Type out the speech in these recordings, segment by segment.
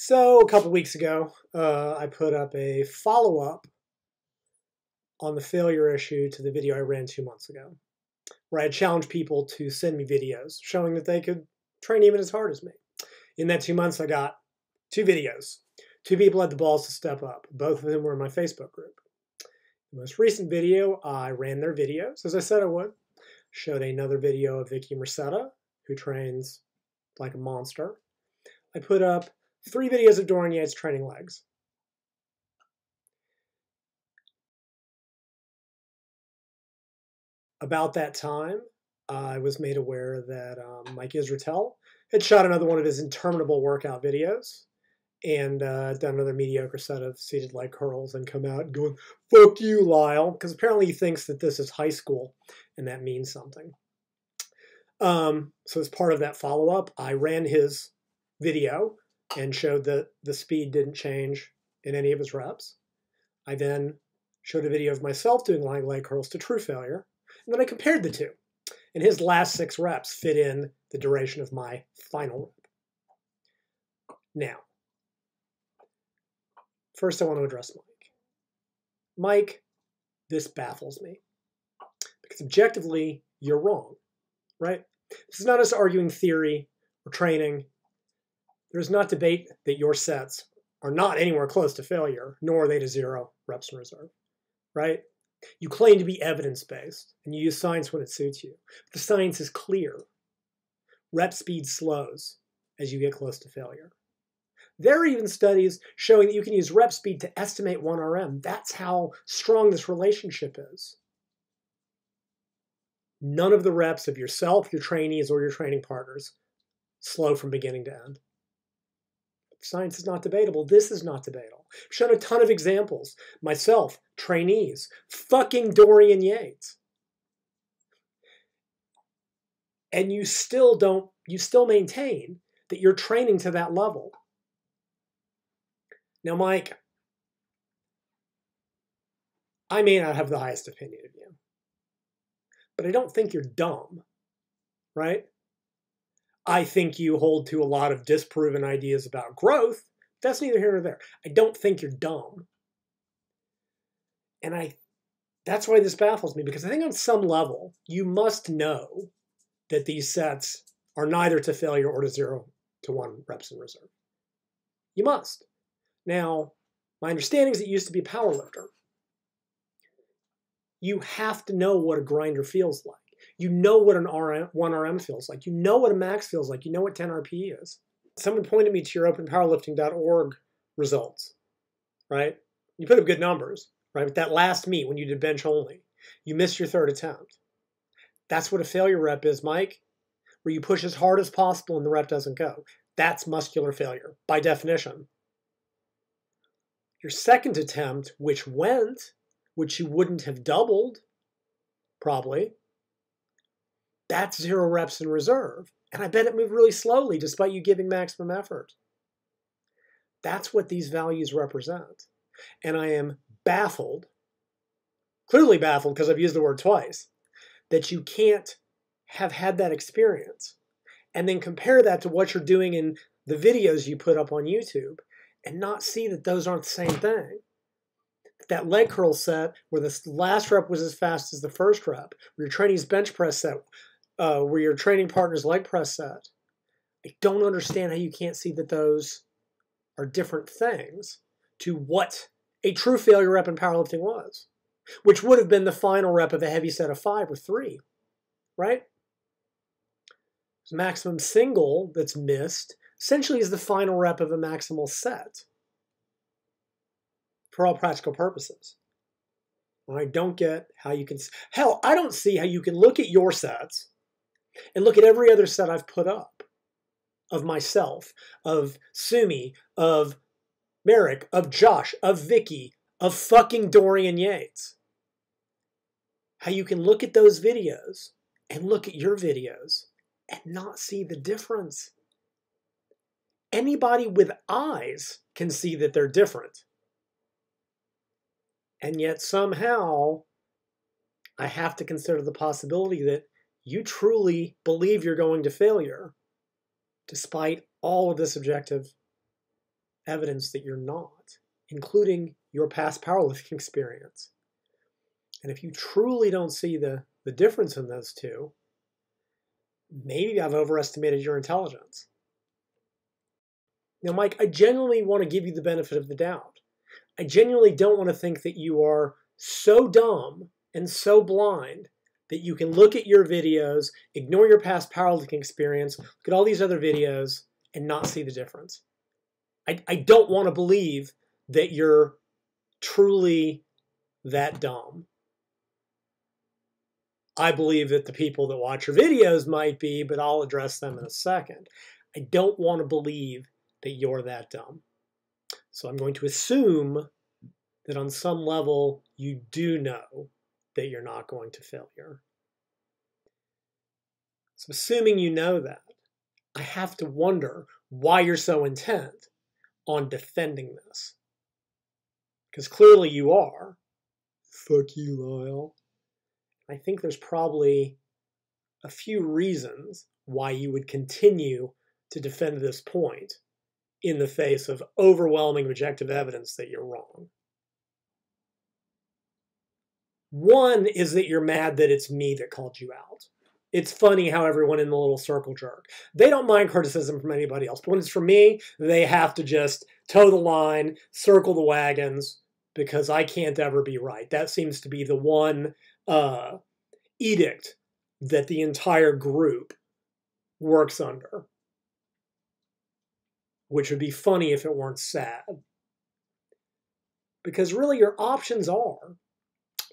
So a couple weeks ago, I put up a follow-up on the failure issue to the video I ran 2 months ago, where I challenged people to send me videos showing that they could train even as hard as me. In that 2 months, I got 2 videos. 2 people had the balls to step up. Both of them were in my Facebook group. The most recent video, I ran their videos, as I said I would. Showed another video of Vicky Merceda, who trains like a monster. I put up 3 videos of Dorian Yates training legs. About that time, I was made aware that Mike Israetel had shot another one of his interminable workout videos and done another mediocre set of seated leg curls and come out going, "Fuck you, Lyle," because apparently he thinks that this is high school and that means something. So as part of that follow-up, I ran his video and showed that the speed didn't change in any of his reps. I then showed a video of myself doing lying leg curls to true failure, and then I compared the two. And his last 6 reps fit in the duration of my final rep. Now, first I want to address Mike. Mike, this baffles me. Because objectively, you're wrong, right? This is not us arguing theory or training. There's not debate that your sets are not anywhere close to failure, nor are they to 0 reps in reserve, right? You claim to be evidence-based, and you use science when it suits you. But the science is clear. Rep speed slows as you get close to failure. There are even studies showing that you can use rep speed to estimate 1 RM. That's how strong this relationship is. None of the reps of yourself, your trainees, or your training partners slow from beginning to end. Science is not debatable. This is not debatable. I've shown a ton of examples. Myself, trainees, fucking Dorian Yates. And you still maintain that you're training to that level. Now, Mike, I may not have the highest opinion of you, but I don't think you're dumb, right? I think you hold to a lot of disproven ideas about growth. That's neither here nor there. I don't think you're dumb. And that's why this baffles me, because I think on some level, you must know that these sets are neither to failure or to 0 to 1 reps in reserve. You must. Now, my understanding is that you used to be a power lifter. You have to know what a grinder feels like. You know what an 1 RM feels like. You know what a max feels like. You know what 10 RP is. Someone pointed me to your openpowerlifting.org results, right? You put up good numbers, right? But that last meet when you did bench only, you missed your 3rd attempt. That's what a failure rep is, Mike, where you push as hard as possible and the rep doesn't go. That's muscular failure, by definition. Your 2nd attempt, which you wouldn't have doubled, probably, that's 0 reps in reserve. And I bet it moved really slowly despite you giving maximum effort. That's what these values represent. And I am baffled, clearly baffled because I've used the word twice, that you can't have had that experience and then compare that to what you're doing in the videos you put up on YouTube and not see that those aren't the same thing. That leg curl set where the last rep was as fast as the first rep, where your trainee's bench press set, where your training partner's leg press set. I don't understand how you can't see that those are different things to what a true failure rep in powerlifting was, which would have been the final rep of a heavy set of 5 or 3, right? The maximum single that's missed essentially is the final rep of a maximal set for all practical purposes. And I don't get how you can, hell, I don't see how you can look at your sets and look at every other set I've put up of myself, of Sumi, of Merrick, of Josh, of Vicky, of fucking Dorian Yates. How you can look at those videos and look at your videos and not see the difference. Anybody with eyes can see that they're different. And yet somehow I have to consider the possibility that you truly believe you're going to failure despite all of this objective evidence that you're not, including your past powerlifting experience. And if you truly don't see the difference in those two, maybe I've overestimated your intelligence. Now, Mike, I genuinely want to give you the benefit of the doubt. I genuinely don't want to think that you are so dumb and so blind that you can look at your videos, ignore your past powerlifting experience, look at all these other videos, and not see the difference. I don't want to believe that you're truly that dumb. I believe that the people that watch your videos might be, but I'll address them in a second. I don't want to believe that you're that dumb. So I'm going to assume that on some level you do know that you're not going to failure. So assuming you know that, I have to wonder why you're so intent on defending this. Because clearly you are. Fuck you, Lyle. I think there's probably a few reasons why you would continue to defend this point in the face of overwhelming objective evidence that you're wrong. One is that you're mad that it's me that called you out. It's funny how everyone in the little circle jerk, they don't mind criticism from anybody else. But when it's from me, they have to just toe the line, circle the wagons, because I can't ever be right. That seems to be the one edict that the entire group works under. Which would be funny if it weren't sad. Because really your options are,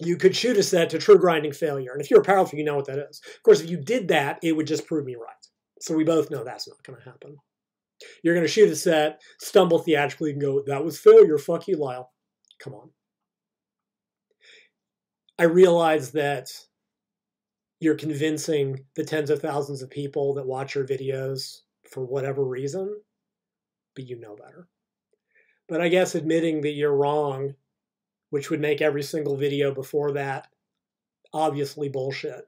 you could shoot a set to true grinding failure. And if you're a powerlifter, you know what that is. Of course, if you did that, it would just prove me right. So we both know that's not going to happen. You're going to shoot a set, stumble theatrically, and go, that was failure, fuck you, Lyle. Come on. I realize that you're convincing the tens of thousands of people that watch your videos for whatever reason, but you know better. But I guess admitting that you're wrong, which would make every single video before that obviously bullshit,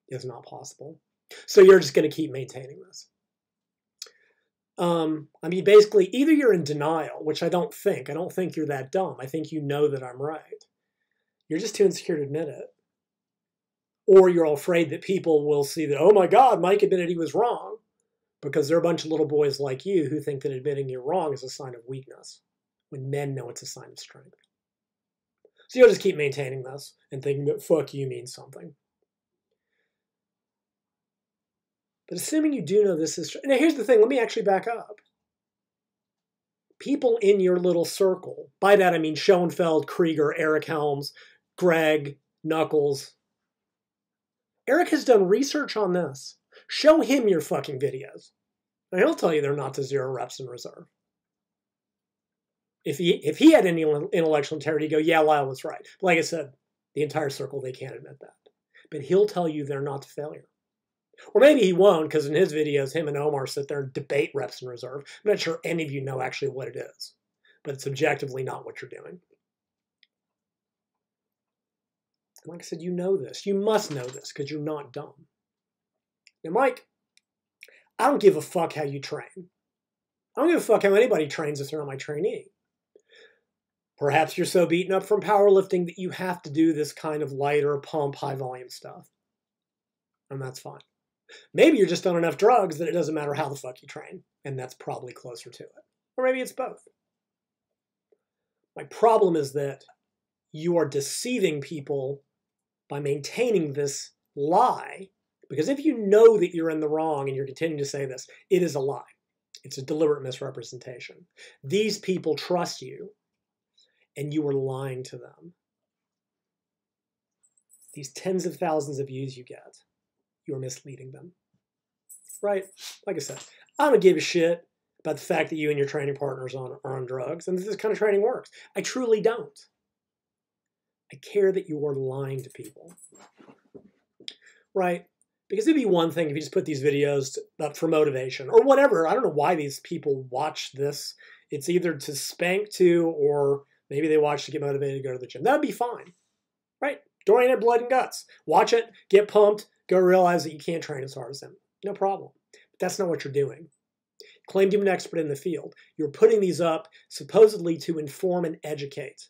is not possible. So you're just going to keep maintaining this. I mean, basically, either you're in denial, which I don't think. I don't think you're that dumb. I think you know that I'm right. You're just too insecure to admit it. Or you're afraid that people will see that, oh my God, Mike admitted he was wrong. Because they're a bunch of little boys like you who think that admitting you're wrong is a sign of weakness, when men know it's a sign of strength. So you'll just keep maintaining this and thinking that fuck you means something. But assuming you do know this is true. Now here's the thing, let me actually back up. People in your little circle, by that I mean Schoenfeld, Krieger, Eric Helms, Greg, Knuckles. Eric has done research on this. Show him your fucking videos. And he'll tell you they're not to 0 reps in reserve. If he had any intellectual integrity, he'd go, yeah, Lyle was right. But like I said, the entire circle, they can't admit that. But he'll tell you they're not to failure. Or maybe he won't, because in his videos, him and Omar sit there and debate reps in reserve. I'm not sure any of you know actually what it is. But it's objectively not what you're doing. And like I said, you know this. You must know this, because you're not dumb. Now, Mike, I don't give a fuck how you train. I don't give a fuck how anybody trains if they're not my trainee. Perhaps you're so beaten up from powerlifting that you have to do this kind of lighter pump, high volume stuff. And that's fine. Maybe you're just on enough drugs that it doesn't matter how the fuck you train. And that's probably closer to it. Or maybe it's both. My problem is that you are deceiving people by maintaining this lie. Because if you know that you're in the wrong and you're continuing to say this, it is a lie. It's a deliberate misrepresentation. These people trust you, and you are lying to them. These tens of thousands of views you get, you're misleading them. Right? Like I said, I don't give a shit about the fact that you and your training partners are on drugs, and this kind of training works. I truly don't. I care that you are lying to people. Right? Because it'd be one thing if you just put these videos up for motivation or whatever. I don't know why these people watch this. It's either to spank to, or maybe they watch to get motivated to go to the gym. That'd be fine, right? Dorian had blood and guts. Watch it, get pumped, go realize that you can't train as hard as them. No problem. But that's not what you're doing. claimed you were an expert in the field. You're putting these up supposedly to inform and educate.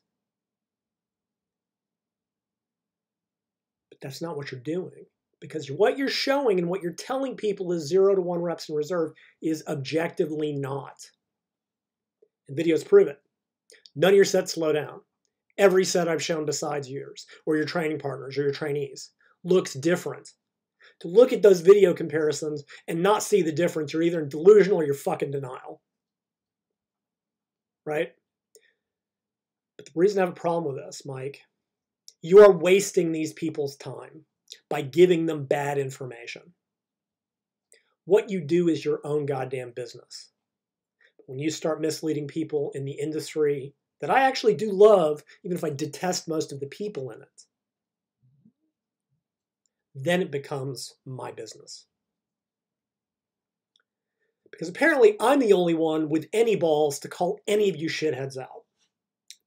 But that's not what you're doing. Because what you're showing and what you're telling people is 0 to 1 reps in reserve is objectively not. And videos prove it. None of your sets slow down. Every set I've shown besides yours, or your training partners, or your trainees, looks different. To look at those video comparisons and not see the difference, you're either in delusional or you're fucking denial. Right? But the reason I have a problem with this, Mike, you are wasting these people's time by giving them bad information. What you do is your own goddamn business. When you start misleading people in the industry that I actually do love, even if I detest most of the people in it, then it becomes my business. Because apparently I'm the only one with any balls to call any of you shitheads out.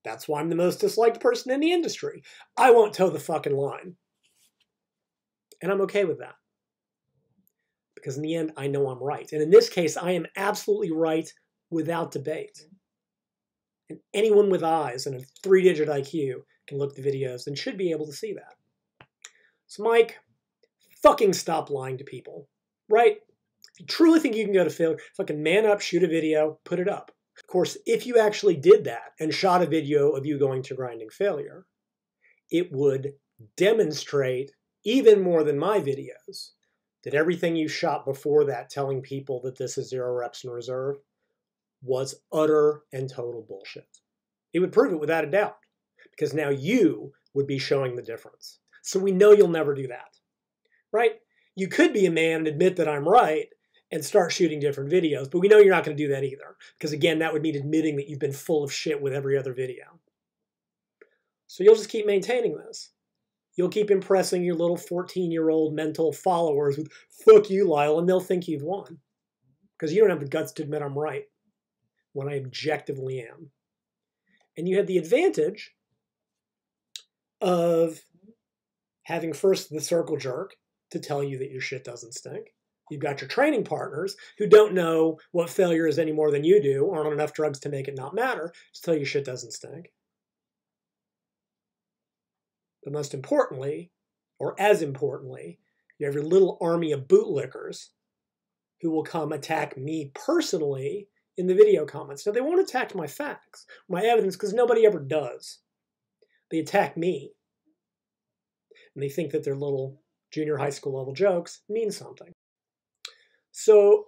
That's why I'm the most disliked person in the industry. I won't toe the fucking line. And I'm okay with that. Because in the end, I know I'm right. And in this case, I am absolutely right without debate. And anyone with eyes and a 3-digit IQ can look at the videos and should be able to see that. So Mike, fucking stop lying to people, right? If you truly think you can go to failure, fucking man up, shoot a video, put it up. Of course, if you actually did that and shot a video of you going to grinding failure, it would demonstrate, even more than my videos, that everything you shot before that telling people that this is 0 reps in reserve was utter and total bullshit. It would prove it without a doubt, because now you would be showing the difference. So we know you'll never do that, right? You could be a man and admit that I'm right and start shooting different videos, but we know you're not going to do that either, because again, that would mean admitting that you've been full of shit with every other video. So you'll just keep maintaining this. You'll keep impressing your little 14-year-old mental followers with, fuck you, Lyle, and they'll think you've won. Because you don't have the guts to admit I'm right, when I objectively am. And you have the advantage of having first the circle jerk to tell you that your shit doesn't stink. You've got your training partners who don't know what failure is any more than you do, or on enough drugs to make it not matter, to tell you shit doesn't stink. But most importantly, or as importantly, you have your little army of bootlickers who will come attack me personally in the video comments. Now, they won't attack my facts, my evidence, because nobody ever does. They attack me. And they think that their little junior high school level jokes mean something. So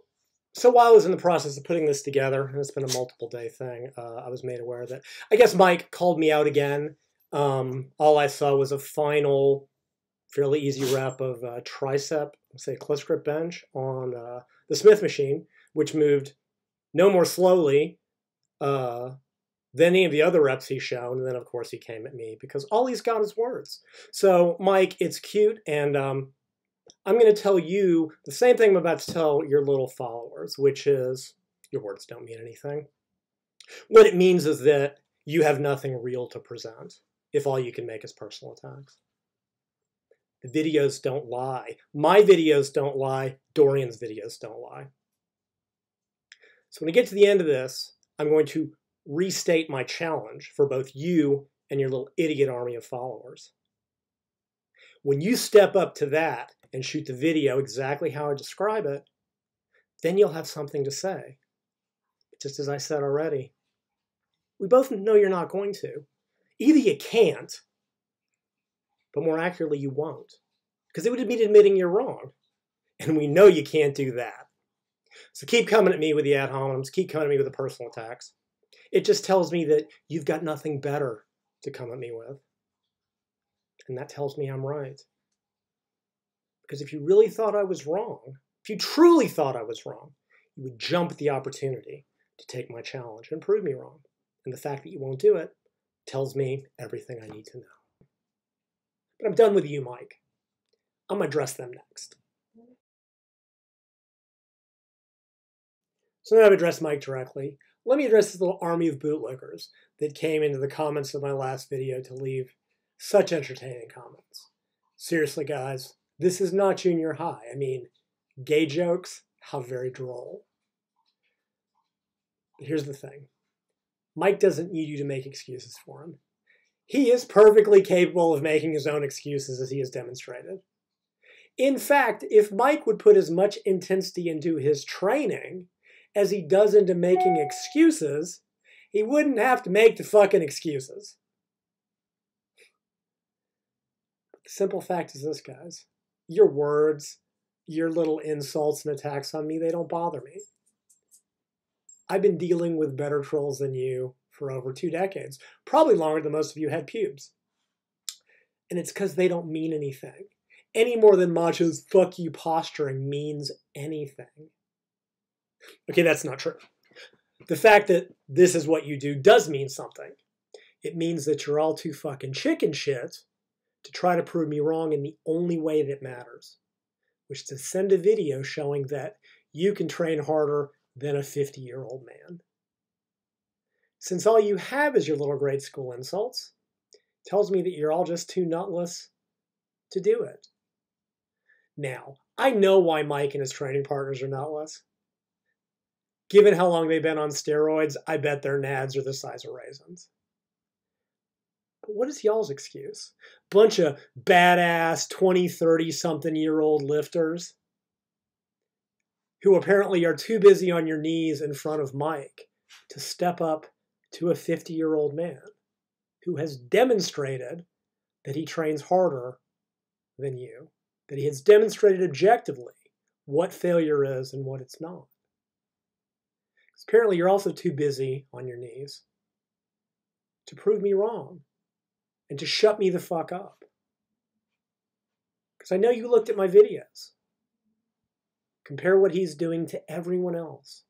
while I was in the process of putting this together, and it's been a multiple day thing, I was made aware that, I guess Mike called me out again. All I saw was a final, fairly easy rep of tricep, say close grip bench on the Smith machine, which moved no more slowly than any of the other reps he's shown. And then, of course, he came at me because all he's got is words. So, Mike, it's cute, and I'm going to tell you the same thing I'm about to tell your little followers, which is your words don't mean anything. What it means is that you have nothing real to present if all you can make is personal attacks. The videos don't lie. My videos don't lie. Dorian's videos don't lie. So when I get to the end of this, I'm going to restate my challenge for both you and your little idiot army of followers. When you step up to that and shoot the video exactly how I describe it, then you'll have something to say. Just as I said already, we both know you're not going to. Either you can't, but more accurately, you won't. Because it would be admitting you're wrong. And we know you can't do that. So keep coming at me with the ad hominems, keep coming at me with the personal attacks. It just tells me that you've got nothing better to come at me with. And that tells me I'm right. Because if you really thought I was wrong, if you truly thought I was wrong, you would jump at the opportunity to take my challenge and prove me wrong. And the fact that you won't do it tells me everything I need to know. But I'm done with you, Mike. I'm going to address them next. So now I've addressed Mike directly. Let me address this little army of bootlickers that came into the comments of my last video to leave such entertaining comments. Seriously, guys, this is not junior high. I mean, gay jokes, how very droll. Here's the thing. Mike doesn't need you to make excuses for him. He is perfectly capable of making his own excuses, as he has demonstrated. In fact, if Mike would put as much intensity into his training as he does into making excuses, he wouldn't have to make the fucking excuses. The simple fact is this, guys. Your words, your little insults and attacks on me, they don't bother me. I've been dealing with better trolls than you for over 2 decades. Probably longer than most of you had pubes. And it's because they don't mean anything. Any more than Macho's fuck you posturing means anything. Okay, that's not true. The fact that this is what you do does mean something. It means that you're all too fucking chicken shit to try to prove me wrong in the only way that matters, which is to send a video showing that you can train harder than a 50-year-old man. Since all you have is your little grade school insults, it tells me that you're all just too nutless to do it. Now, I know why Mike and his training partners are nutless. Given how long they've been on steroids, I bet their nads are the size of raisins. But what is y'all's excuse? Bunch of badass 20, 30-something-year-old lifters who apparently are too busy on your knees in front of Mike to step up to a 50-year-old man who has demonstrated that he trains harder than you, that he has demonstrated objectively what failure is and what it's not. Apparently, you're also too busy on your knees to prove me wrong and to shut me the fuck up. Because I know you looked at my videos. Compare what he's doing to everyone else.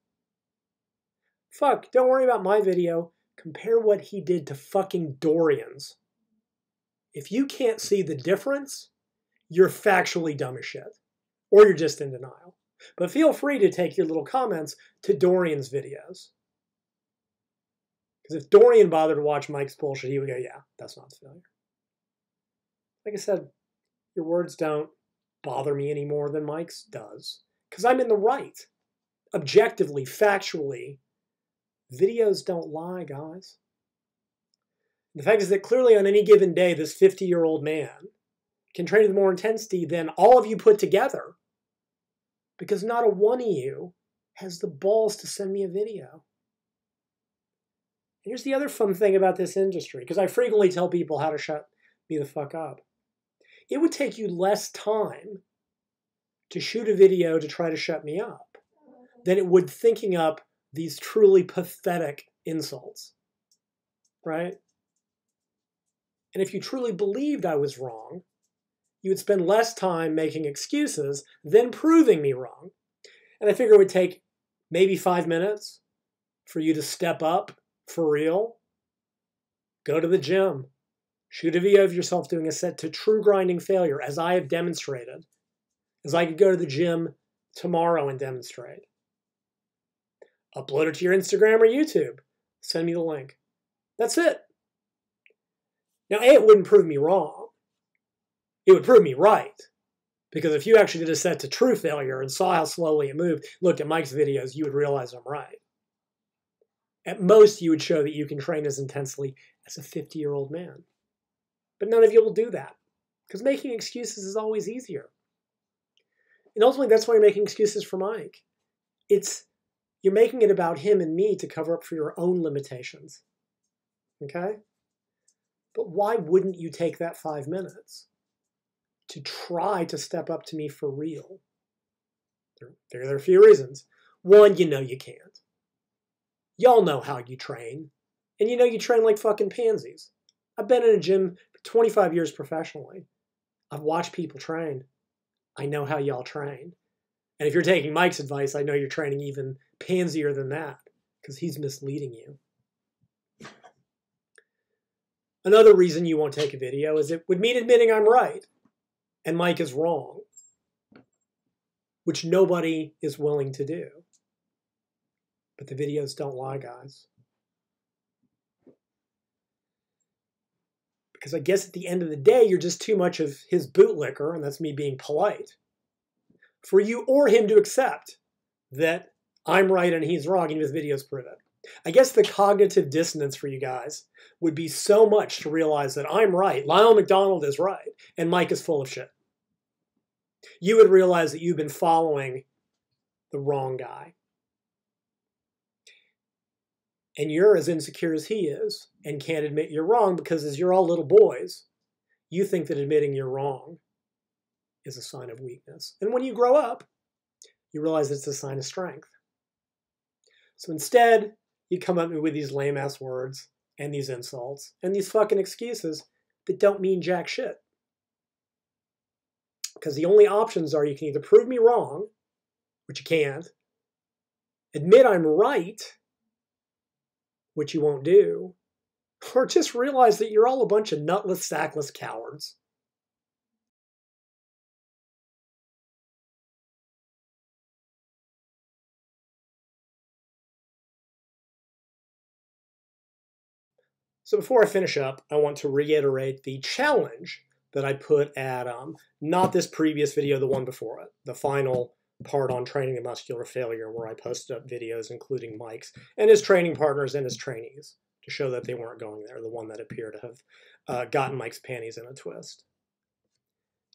Fuck, don't worry about my video. Compare what he did to fucking Dorian's. If you can't see the difference, you're factually dumb as shit. Or you're just in denial. But feel free to take your little comments to Dorian's videos. Because if Dorian bothered to watch Mike's bullshit, he would go, yeah, that's not failure. Like I said, your words don't bother me any more than Mike's does. Because I'm in the right. Objectively, factually, videos don't lie, guys. The fact is that clearly on any given day, this 50-year-old man can train with more intensity than all of you put together. Because not a one of you has the balls to send me a video. Here's the other fun thing about this industry, because I frequently tell people how to shut me the fuck up. It would take you less time to shoot a video to try to shut me up than it would thinking up these truly pathetic insults, right? And if you truly believed I was wrong, you would spend less time making excuses than proving me wrong. And I figure it would take maybe 5 minutes for you to step up for real. Go to the gym. Shoot a video of yourself doing a set to true grinding failure, as I have demonstrated. As I could go to the gym tomorrow and demonstrate. Upload it to your Instagram or YouTube. Send me the link. That's it. Now, A, it wouldn't prove me wrong. It would prove me right. Because if you actually did a set to true failure and saw how slowly it moved, looked at Mike's videos, you would realize I'm right. At most, you would show that you can train as intensely as a 50-year-old man. But none of you will do that. Because making excuses is always easier. And ultimately, that's why you're making excuses for Mike. You're making it about him and me to cover up for your own limitations. Okay? But why wouldn't you take that 5 minutes to try to step up to me for real? There are a few reasons. One, you know you can't. Y'all know how you train. And you know you train like fucking pansies. I've been in a gym for 25 years professionally. I've watched people train. I know how y'all train. And if you're taking Mike's advice, I know you're training even pansier than that, because he's misleading you. Another reason you won't take a video is it would mean admitting I'm right and Mike is wrong, which nobody is willing to do. But the videos don't lie, guys. Because I guess at the end of the day, you're just too much of his bootlicker, and that's me being polite, for you or him to accept that I'm right and he's wrong, and his videos prove it. I guess the cognitive dissonance for you guys would be so much to realize that I'm right, Lyle McDonald is right, and Mike is full of shit. You would realize that you've been following the wrong guy. And you're as insecure as he is and can't admit you're wrong because as you're all little boys, you think that admitting you're wrong is a sign of weakness. And when you grow up, you realize it's a sign of strength. So instead, you come at me with these lame-ass words and these insults and these fucking excuses that don't mean jack shit. Because the only options are you can either prove me wrong, which you can't, admit I'm right, which you won't do, or just realize that you're all a bunch of nutless, sackless cowards. So before I finish up, I want to reiterate the challenge that I put at, not this previous video, the one before it, the final part on training the muscular failure, where I posted up videos including Mike's and his training partners and his trainees to show that they weren't going there, the one that appeared to have gotten Mike's panties in a twist.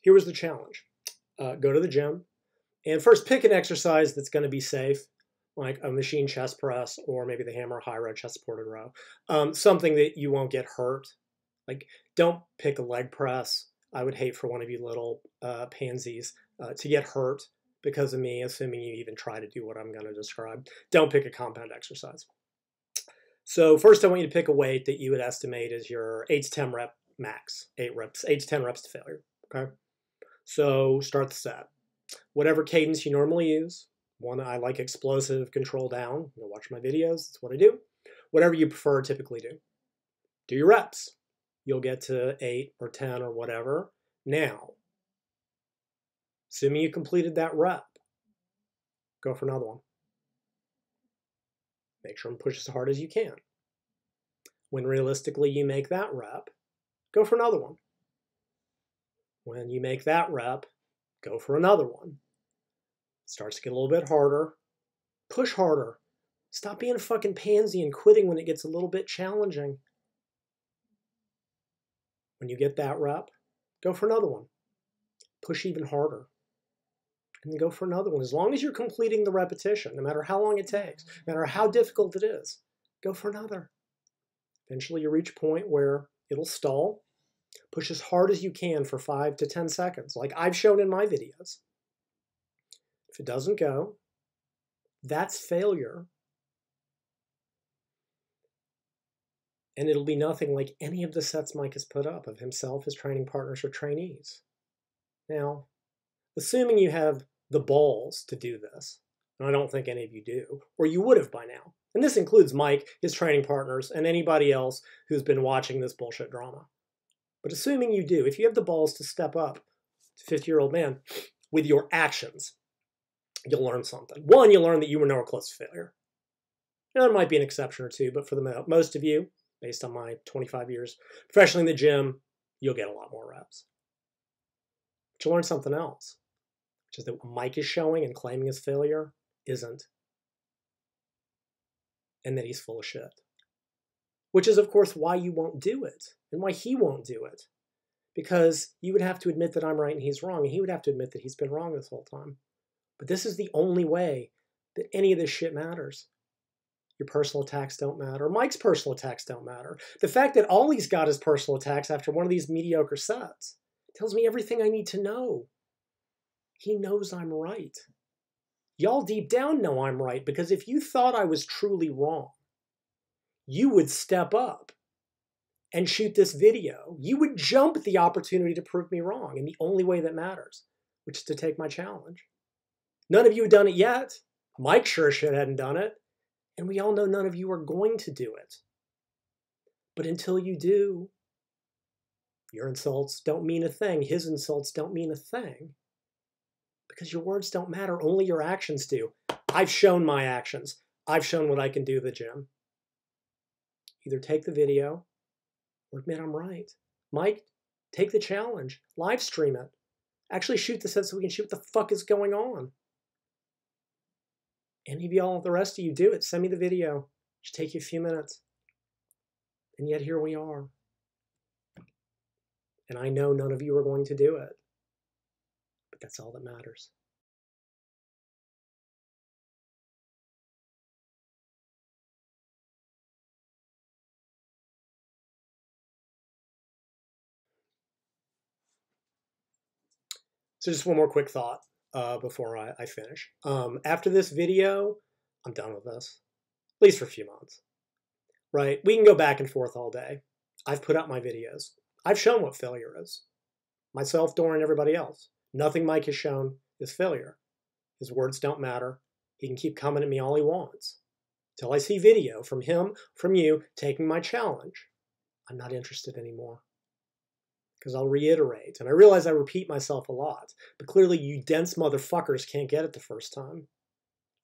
Here was the challenge. Go to the gym and first pick an exercise that's going to be safe, like a machine chest press or maybe the hammer high row chest supported row. Something that you won't get hurt. Like, don't pick a leg press. I would hate for one of you little pansies to get hurt because of me, assuming you even try to do what I'm going to describe. Don't pick a compound exercise. So first I want you to pick a weight that you would estimate as your 8 to 10 rep max. 8 to 10 reps to failure, okay? So start the set. Whatever cadence you normally use. One, I like explosive control down. You'll watch my videos, that's what I do. Whatever you prefer, typically do. Do your reps. You'll get to 8 or 10 or whatever. Now, assuming you completed that rep, go for another one. Make sure and push as hard as you can. When realistically you make that rep, go for another one. When you make that rep, go for another one. Starts to get a little bit harder. Push harder. Stop being a fucking pansy and quitting when it gets a little bit challenging. When you get that rep, go for another one. Push even harder. And then go for another one. As long as you're completing the repetition, no matter how long it takes, no matter how difficult it is, go for another. Eventually you reach a point where it'll stall. Push as hard as you can for 5 to 10 seconds, like I've shown in my videos. If it doesn't go, that's failure. And it'll be nothing like any of the sets Mike has put up of himself, his training partners, or trainees. Now, assuming you have the balls to do this, and I don't think any of you do, or you would have by now, and this includes Mike, his training partners, and anybody else who's been watching this bullshit drama. But assuming you do, if you have the balls to step up to 50-year-old man with your actions, you'll learn something. One, you'll learn that you were nowhere close to failure. Now, there might be an exception or two, but for the most of you, based on my 25 years professionally in the gym, you'll get a lot more reps. But you'll learn something else, which is that what Mike is showing and claiming as failure isn't. And that he's full of shit. Which is, of course, why you won't do it, and why he won't do it. Because you would have to admit that I'm right and he's wrong, and he would have to admit that he's been wrong this whole time. But this is the only way that any of this shit matters. Your personal attacks don't matter. Mike's personal attacks don't matter. The fact that all he's got is personal attacks after one of these mediocre sets tells me everything I need to know. He knows I'm right. Y'all deep down know I'm right, because if you thought I was truly wrong, you would step up and shoot this video. You would jump at the opportunity to prove me wrong in the only way that matters, which is to take my challenge. None of you have done it yet. Mike sure shit hadn't done it. And we all know none of you are going to do it. But until you do, your insults don't mean a thing. His insults don't mean a thing. Because your words don't matter, only your actions do. I've shown my actions. I've shown what I can do at the gym. Either take the video or admit I'm right. Mike, take the challenge. Live stream it. Actually shoot the set so we can see what the fuck is going on. Any of y'all, the rest of you, do it. Send me the video. Should take you a few minutes. And yet here we are. And I know none of you are going to do it. But that's all that matters. So just one more quick thought before I finish. After this video, I'm done with this, at least for a few months. Right? We can go back and forth all day. I've put out my videos. I've shown what failure is. Myself, Doran, and everybody else. Nothing Mike has shown is failure. His words don't matter. He can keep coming at me all he wants. Till I see video from him, from you, taking my challenge, I'm not interested anymore. Because I'll reiterate, and I realize I repeat myself a lot, but clearly you dense motherfuckers can't get it the first time.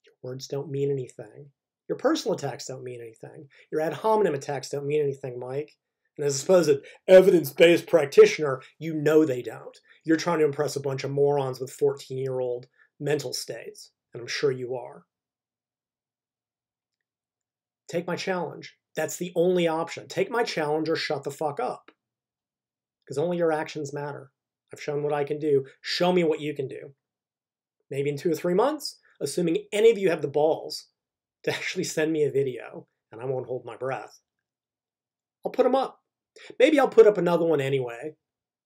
Your words don't mean anything. Your personal attacks don't mean anything. Your ad hominem attacks don't mean anything, Mike. And as a supposed evidence-based practitioner, you know they don't. You're trying to impress a bunch of morons with 14-year-old mental states, and I'm sure you are. Take my challenge. That's the only option. Take my challenge or shut the fuck up. Because only your actions matter. I've shown what I can do. Show me what you can do. Maybe in 2 or 3 months, assuming any of you have the balls to actually send me a video, and I won't hold my breath, I'll put them up. Maybe I'll put up another one anyway.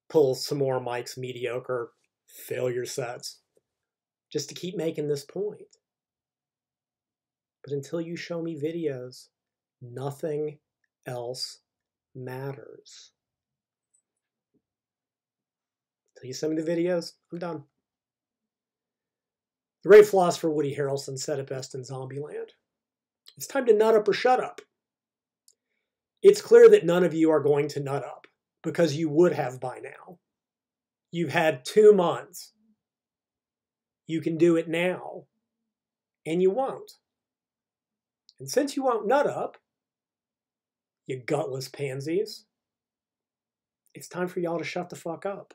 Pull some more Mike's mediocre failure sets. Just to keep making this point. But until you show me videos, nothing else matters. Until you send me the videos, I'm done. The great philosopher Woody Harrelson said it best in Zombieland. It's time to nut up or shut up. It's clear that none of you are going to nut up, because you would have by now. You've had 2 months. You can do it now, and you won't. And since you won't nut up, you gutless pansies, it's time for y'all to shut the fuck up.